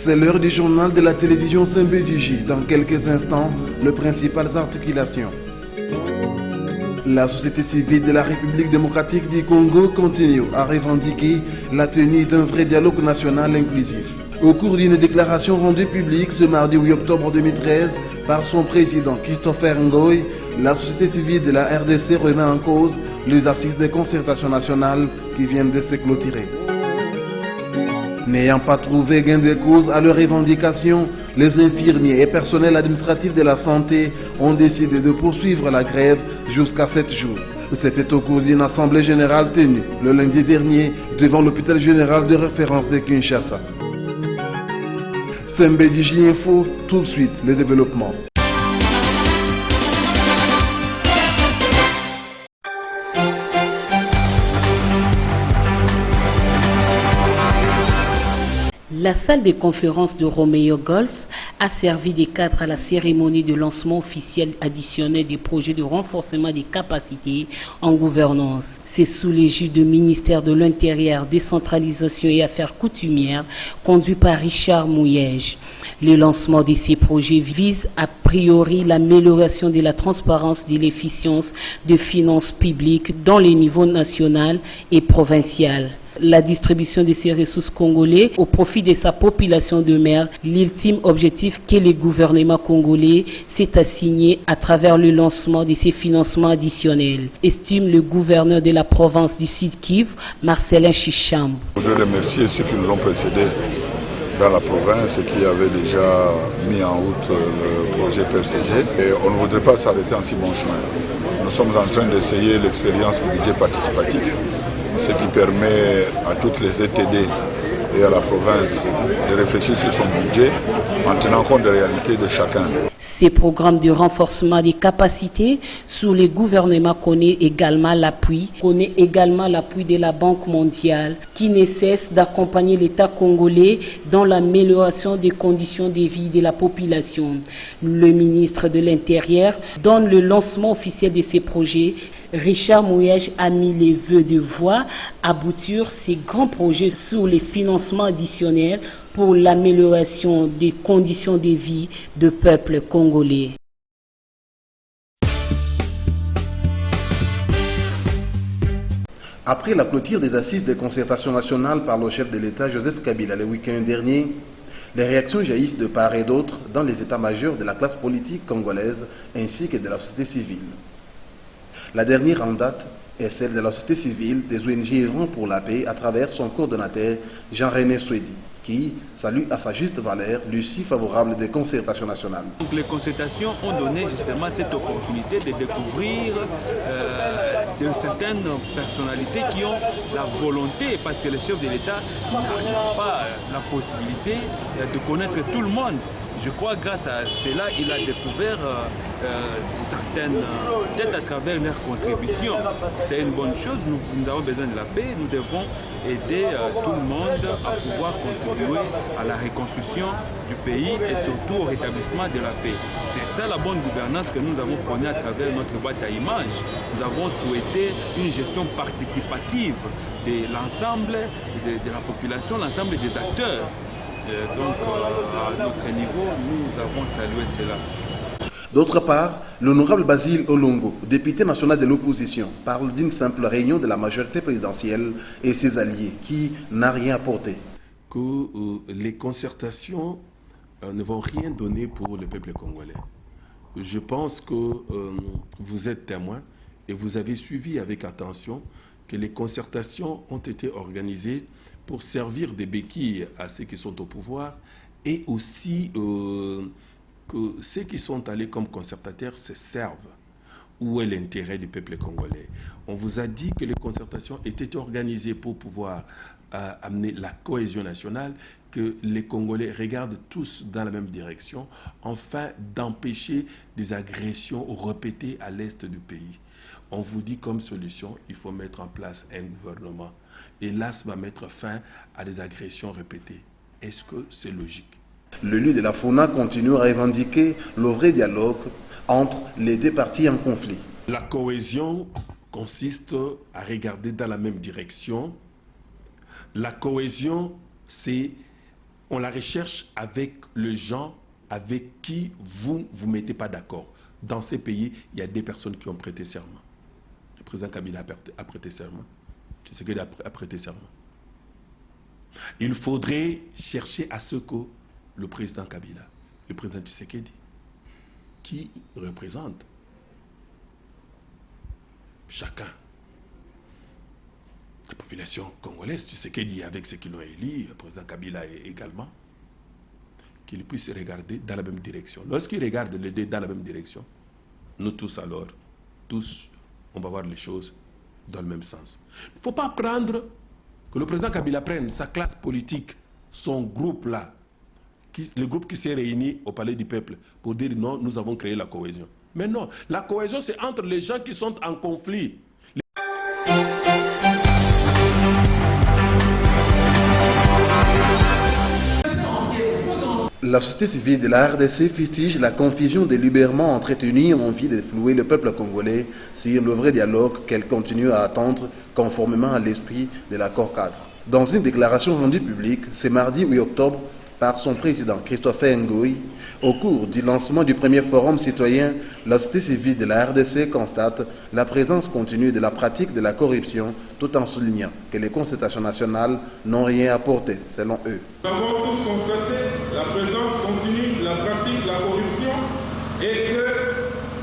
C'est l'heure du journal de la télévision Symbédigie. Dans quelques instants, les principales articulations. La société civile de la République démocratique du Congo continue à revendiquer la tenue d'un vrai dialogue national inclusif. Au cours d'une déclaration rendue publique ce mardi 8 octobre 2013 par son président Christopher Ngoy, la société civile de la RDC remet en cause les assises de concertation nationale qui viennent de se clôturer. N'ayant pas trouvé gain de cause à leurs revendications, les infirmiers et personnels administratifs de la santé ont décidé de poursuivre la grève jusqu'à 7 jours. C'était au cours d'une assemblée générale tenue le lundi dernier devant l'hôpital général de référence de Kinshasa. Symbédigie Info, tout de suite les développements. La salle de conférence de Romeo Golf a servi de cadre à la cérémonie de lancement officiel additionnel des projets de renforcement des capacités en gouvernance. C'est sous l'égide du ministère de l'Intérieur, Décentralisation et Affaires coutumières, conduit par Richard Mouyège. Le lancement de ces projets vise a priori l'amélioration de la transparence et de l'efficience des finances publiques dans les niveaux national et provincial. La distribution de ces ressources congolais au profit de sa population demeure l'ultime objectif que le gouvernement congolais s'est assigné à travers le lancement de ces financements additionnels, estime le gouverneur de la province du Sud-Kivu, Marcelin Chicham. Je voudrais remercier ceux qui nous ont précédés dans la province et qui avaient déjà mis en route le projet PFCG. Et on ne voudrait pas s'arrêter en si bon chemin. Nous sommes en train d'essayer l'expérience du budget participatif, ce qui permet à toutes les ETD et à la province de réfléchir sur son budget en tenant compte des réalités de chacun. Ces programmes de renforcement des capacités sous le gouvernement connaît également l'appui de la Banque mondiale qui ne cesse d'accompagner l'État congolais dans l'amélioration des conditions de vie de la population. Le ministre de l'Intérieur donne le lancement officiel de ces projets. Richard Mouyège a mis les vœux de voir aboutir ces grands projets sur les financements additionnels pour l'amélioration des conditions de vie du peuple congolais. Après la clôture des assises de concertation nationale par le chef de l'État Joseph Kabila le week-end dernier, les réactions jaillissent de part et d'autre dans les états-majors de la classe politique congolaise ainsi que de la société civile. La dernière en date est celle de la société civile des ONG œuvrant pour la paix à travers son coordonnateur Jean-René Swedi, qui salue à sa juste valeur l'issue favorable des concertations nationales. Donc les concertations ont donné justement cette opportunité de découvrir certaines personnalités qui ont la volonté, parce que le chef de l'État n'a pas la possibilité de connaître tout le monde. Je crois que grâce à cela, il a découvert certaines, peut-être à travers leurs contributions. C'est une bonne chose, nous avons besoin de la paix, nous devons aider tout le monde à pouvoir contribuer à la reconstruction du pays et surtout au rétablissement de la paix. C'est ça la bonne gouvernance que nous avons prônée à travers notre boîte à images. Nous avons souhaité une gestion participative de l'ensemble de la population, l'ensemble des acteurs. Donc, à notre niveau, nous avons salué cela. D'autre part, l'honorable Basile Olongo, député national de l'opposition, parle d'une simple réunion de la majorité présidentielle et ses alliés qui n'a rien apporté. Que les concertations ne vont rien donner pour le peuple congolais. Je pense que vous êtes témoin et vous avez suivi avec attention que les concertations ont été organisées pour servir des béquilles à ceux qui sont au pouvoir et aussi que ceux qui sont allés comme concertateurs se servent. Où est l'intérêt du peuple congolais? On vous a dit que les concertations étaient organisées pour pouvoir amener la cohésion nationale, que les Congolais regardent tous dans la même direction, afin d'empêcher des agressions répétées à l'est du pays. On vous dit comme solution, il faut mettre en place un gouvernement. Et là, ça va mettre fin à des agressions répétées. Est-ce que c'est logique? L'élu de la FONA continue à revendiquer le vrai dialogue entre les deux parties en conflit. La cohésion consiste à regarder dans la même direction. La cohésion, c'est on la recherche avec les gens avec qui vous ne mettez pas d'accord. Dans ces pays, il y a des personnes qui ont prêté serment. Le président Kabila a prêté serment. Tshisekedi a prêté serment. Il faudrait chercher à ce que le président Kabila, le président Tshisekedi, qui représente chacun, la population congolaise, Tshisekedi avec ceux qui l'ont élu, le président Kabila également, qu'il puisse regarder dans la même direction. Lorsqu'il regarde les deux dans la même direction, nous tous alors, on va voir les choses dans le même sens. Il ne faut pas prendre que le président Kabila prenne sa classe politique, son groupe là, le groupe qui s'est réuni au Palais du Peuple, pour dire non, nous avons créé la cohésion. Mais non, la cohésion c'est entre les gens qui sont en conflit. La société civile de la RDC fustige la confusion délibérément entretenue en vue de flouer le peuple congolais sur le vrai dialogue qu'elle continue à attendre conformément à l'esprit de l'accord cadre. Dans une déclaration rendue publique ce mardi 8 octobre par son président Christopher Ngoï, au cours du lancement du premier forum citoyen, la société civile de la RDC constate la présence continue de la pratique de la corruption tout en soulignant que les concertations nationales n'ont rien apporté selon eux. Nous avons tous constaté la présence continue de la pratique de la corruption et que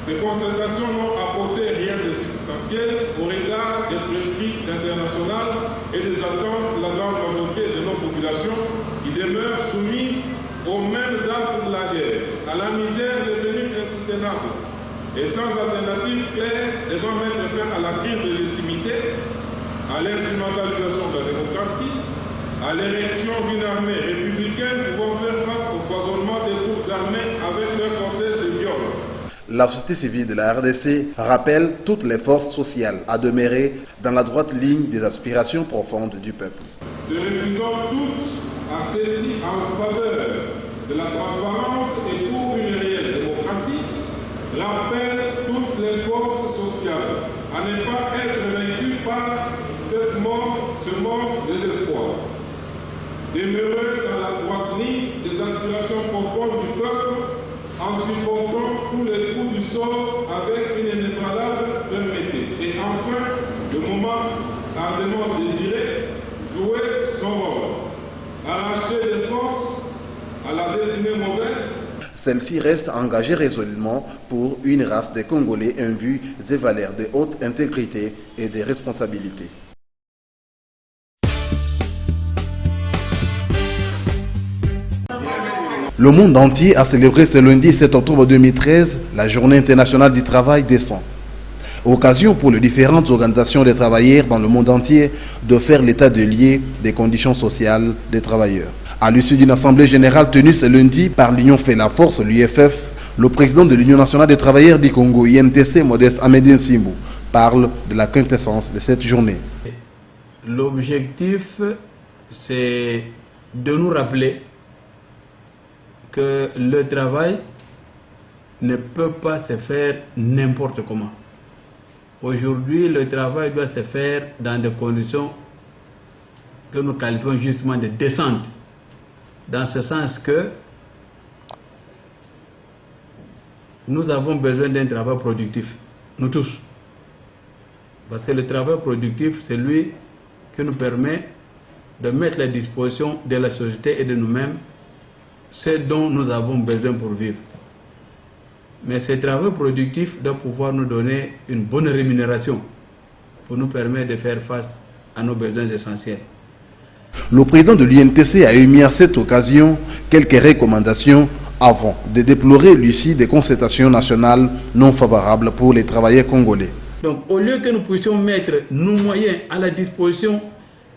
ces concertations n'ont apporté rien de substantiel au regard des prescrits internationaux et des attentes de la grande majorité de nos populations qui demeurent soumises aux mêmes actes de la guerre, à la misère devenue insoutenable et sans alternative claire devant mettre fin à la crise de légitimité, à l'instrumentalisation de la démocratie, à l'érection d'une armée républicaine pouvant faire face au foisonnement des troupes armées avec leur cortège de viol. La société civile de la RDC rappelle toutes les forces sociales à demeurer dans la droite ligne des aspirations profondes du peuple. Se réfusons toutes à saisir en faveur de la transparence et pour une réelle démocratie, rappelle toutes les forces sociales à ne pas être vaincues par ce monde de l'espoir. Demeurer dans la droite ligne des aspirations profondes du peuple en supportant tous les coups du sort avec une inébranlable fermeté. Et enfin, le moment ardemment désiré, jouer son rôle, arracher les forces à la destinée mauvaise. Celle-ci reste engagée résolument pour une race de Congolais imbus des valeurs de haute intégrité et de responsabilité. Le monde entier a célébré ce lundi 7 octobre 2013 la Journée internationale du travail décent. Occasion pour les différentes organisations des travailleurs dans le monde entier de faire l'état de lieu des conditions sociales des travailleurs. À l'issue d'une assemblée générale tenue ce lundi par l'Union fait la force, l'UFF, le président de l'Union nationale des travailleurs du Congo, INTC, Modeste Amédine Simbou, parle de la quintessence de cette journée. L'objectif, c'est de nous rappeler que le travail ne peut pas se faire n'importe comment. Aujourd'hui, le travail doit se faire dans des conditions que nous qualifions justement de décentes. Dans ce sens que nous avons besoin d'un travail productif, nous tous. Parce que le travail productif, c'est lui qui nous permet de mettre à la disposition de la société et de nous-mêmes ce dont nous avons besoin pour vivre. Mais ce travail productif doit pouvoir nous donner une bonne rémunération pour nous permettre de faire face à nos besoins essentiels. Le président de l'UNTC a émis à cette occasion quelques recommandations avant de déplorer l'issue des concertations nationales non favorables pour les travailleurs congolais. Donc au lieu que nous puissions mettre nos moyens à la disposition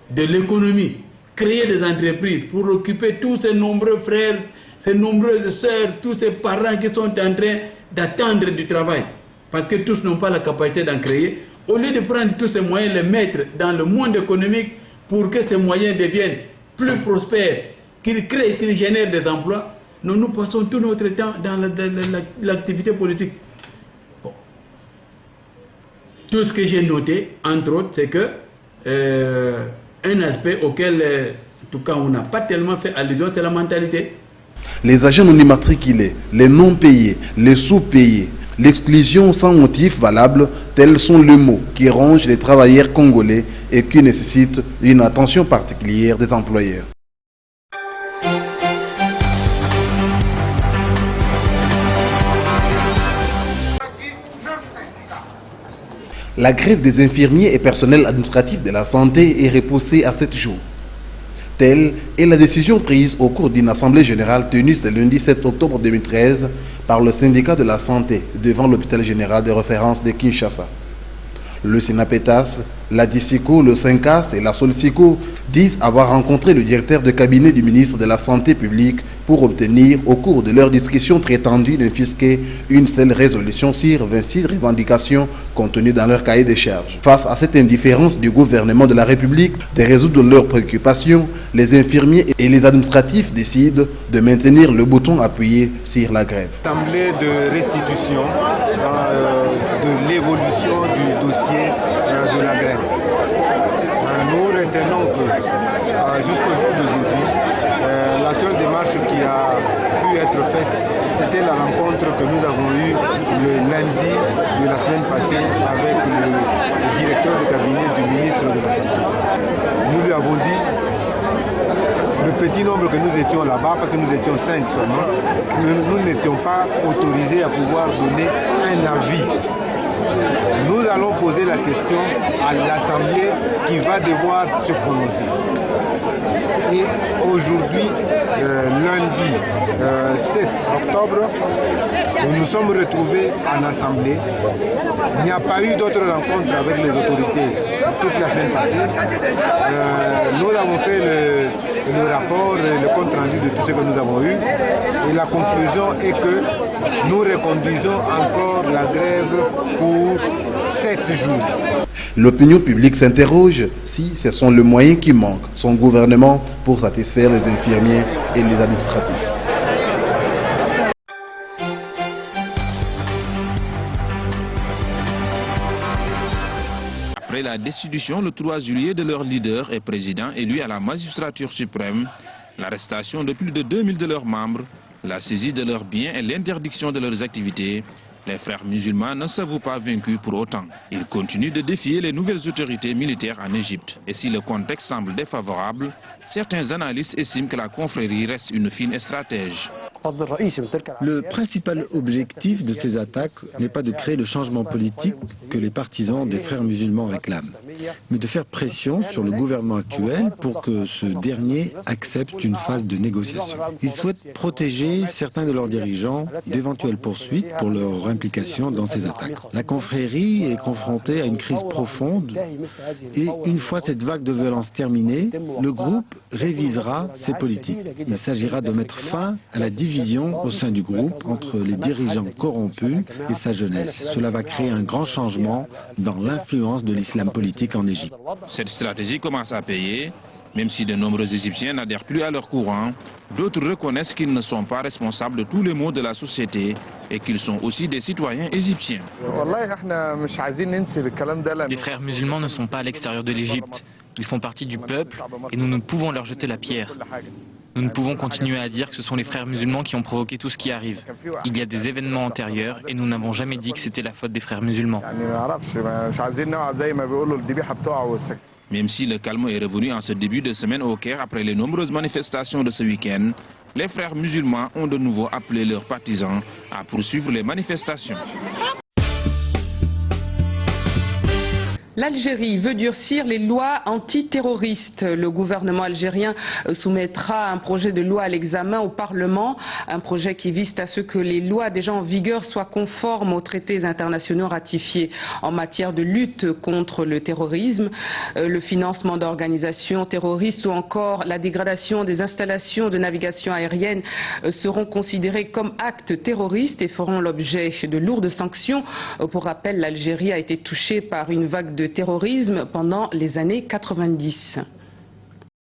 de l'économie, créer des entreprises pour occuper tous ces nombreux frères, ces nombreuses sœurs, tous ces parents qui sont en train d'attendre du travail, parce que tous n'ont pas la capacité d'en créer, au lieu de prendre tous ces moyens et les mettre dans le monde économique pour que ces moyens deviennent plus prospères, qu'ils créent, qu'ils génèrent des emplois, nous passons tout notre temps dans l'activité politique. Bon. Tout ce que j'ai noté, entre autres, c'est que un aspect auquel En tout cas, on n'a pas tellement fait allusion, c'est la mentalité. Les agents non immatriculés, les non payés, les sous-payés, l'exclusion sans motif valable, tels sont les mots qui rongent les travailleurs congolais et qui nécessitent une attention particulière des employeurs. La grève des infirmiers et personnels administratifs de la santé est repoussée à 7 jours. Telle est la décision prise au cours d'une assemblée générale tenue ce lundi 7 octobre 2013 par le syndicat de la santé devant l'hôpital général de référence de Kinshasa. Le SINAPETAS, la DICICO, le SINCAS et la SOLSICO disent avoir rencontré le directeur de cabinet du ministre de la Santé publique pour obtenir, au cours de leur discussion très tendue, d'infisquer une seule résolution sur 26 revendications contenues dans leur cahier des charges. Face à cette indifférence du gouvernement de la République de résoudre leurs préoccupations, les infirmiers et les administratifs décident de maintenir le bouton appuyé sur la grève. Assemblée de restitution de l'évolution du dossier de la grève. Nous retenons que jusqu'au jour d'aujourd'hui, la seule démarche qui a pu être faite, c'était la rencontre que nous avons eue le lundi de la semaine passée avec le directeur de cabinet du ministre de la Santé. Nous lui avons dit, le petit nombre que nous étions là-bas, parce que nous étions 5 seulement, nous n'étions pas autorisés à pouvoir donner un avis. Nous allons poser la question à l'Assemblée qui va devoir se prononcer. Et aujourd'hui, lundi 7 octobre, nous nous sommes retrouvés en Assemblée. Il n'y a pas eu d'autres rencontres avec les autorités toute la semaine passée. Nous avons fait le rapport, le compte rendu de tout ce que nous avons eu. Et la conclusion est que nous reconduisons encore la grève pour 7 jours. L'opinion publique s'interroge si ce sont les moyens qui manquent son gouvernement pour satisfaire les infirmiers et les administratifs. Après la destitution le 3 juillet de leur leader et président élu à la magistrature suprême, l'arrestation de plus de 2000 de leurs membres, la saisie de leurs biens et l'interdiction de leurs activités, les frères musulmans ne s'avouent pas vaincus pour autant. Ils continuent de défier les nouvelles autorités militaires en Égypte. Et si le contexte semble défavorable, certains analystes estiment que la confrérie reste une fine stratège. Le principal objectif de ces attaques n'est pas de créer le changement politique que les partisans des frères musulmans réclament, mais de faire pression sur le gouvernement actuel pour que ce dernier accepte une phase de négociation. Ils souhaitent protéger certains de leurs dirigeants d'éventuelles poursuites pour leur implication dans ces attaques. La confrérie est confrontée à une crise profonde et une fois cette vague de violence terminée, le groupe révisera ses politiques. Il s'agira de mettre fin à la division au sein du groupe entre les dirigeants corrompus et sa jeunesse. Cela va créer un grand changement dans l'influence de l'islam politique en Égypte. Cette stratégie commence à payer. Même si de nombreux Égyptiens n'adhèrent plus à leur courant, d'autres reconnaissent qu'ils ne sont pas responsables de tous les maux de la société et qu'ils sont aussi des citoyens égyptiens. Les frères musulmans ne sont pas à l'extérieur de l'Égypte. Ils font partie du peuple et nous ne pouvons leur jeter la pierre. Nous ne pouvons continuer à dire que ce sont les frères musulmans qui ont provoqué tout ce qui arrive. Il y a des événements antérieurs et nous n'avons jamais dit que c'était la faute des frères musulmans. Même si le calme est revenu en ce début de semaine au Caire après les nombreuses manifestations de ce week-end, les frères musulmans ont de nouveau appelé leurs partisans à poursuivre les manifestations. L'Algérie veut durcir les lois antiterroristes. Le gouvernement algérien soumettra un projet de loi à l'examen au Parlement, un projet qui vise à ce que les lois déjà en vigueur soient conformes aux traités internationaux ratifiés en matière de lutte contre le terrorisme, le financement d'organisations terroristes ou encore la dégradation des installations de navigation aérienne seront considérés comme actes terroristes et feront l'objet de lourdes sanctions. Pour rappel, l'Algérie a été touchée par une vague de terrorisme pendant les années 90.